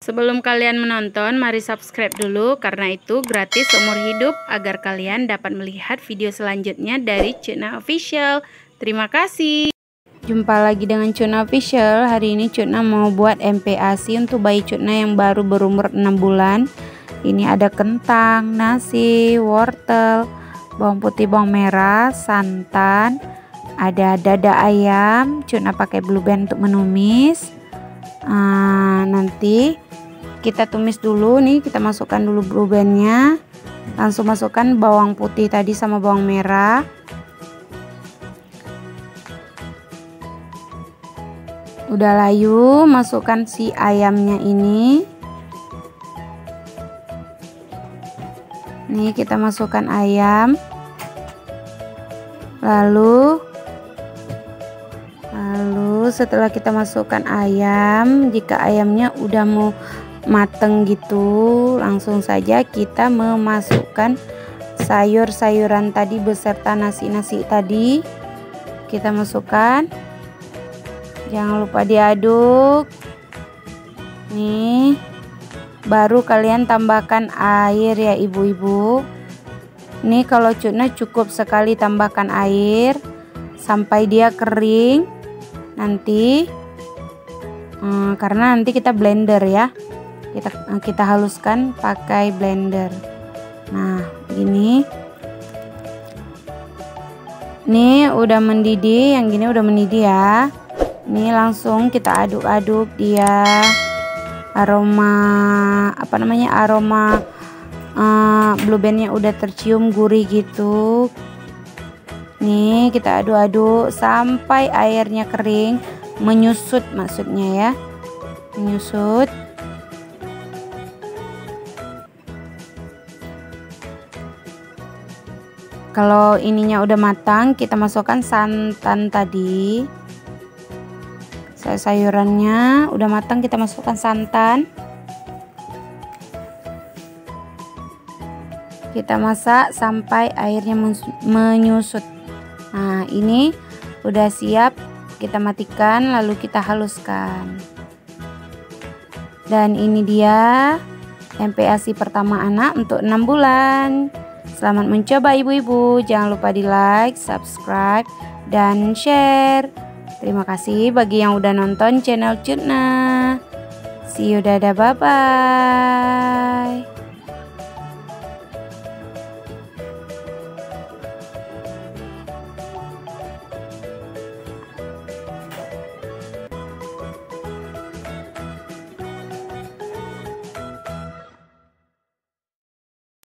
Sebelum kalian menonton, mari subscribe dulu karena itu gratis seumur hidup agar kalian dapat melihat video selanjutnya dari Cutna Official. Terima kasih. Jumpa lagi dengan Cutna Official. Hari ini Cutna mau buat MPASI untuk bayi Cutna yang baru berumur 6 bulan. Ini ada kentang, nasi, wortel, bawang putih, bawang merah, santan, ada dada ayam. Cutna pakai blue band untuk menumis. Nanti kita tumis dulu nih, kita masukkan dulu blue bandnya, langsung masukkan bawang putih tadi sama bawang merah. Udah layu, masukkan si ayamnya ini. Nih kita masukkan ayam, lalu setelah kita masukkan ayam, jika ayamnya udah mau mateng gitu, langsung saja kita memasukkan sayur-sayuran tadi beserta nasi-nasi tadi. Kita masukkan, jangan lupa diaduk. Nih, baru kalian tambahkan air ya ibu-ibu. Nih kalau Cutna cukup sekali tambahkan air sampai dia kering. Nanti karena nanti kita blender ya, kita haluskan pakai blender. Nah gini, nih udah mendidih, yang gini udah mendidih ya. Ini langsung kita aduk-aduk dia, aroma aroma blue bandnya udah tercium gurih gitu. Nih kita aduk-aduk sampai airnya kering, menyusut maksudnya ya, menyusut. Kalau ininya udah matang, kita masukkan santan tadi. Sayurannya udah matang, kita masukkan santan. Kita masak sampai airnya menyusut. Nah ini udah siap, kita matikan lalu kita haluskan. Dan ini dia MPASI pertama anak untuk 6 bulan. Selamat mencoba ibu-ibu, jangan lupa di like, subscribe, dan share. Terima kasih bagi yang udah nonton channel Cutna. See you, dadah, bye-bye.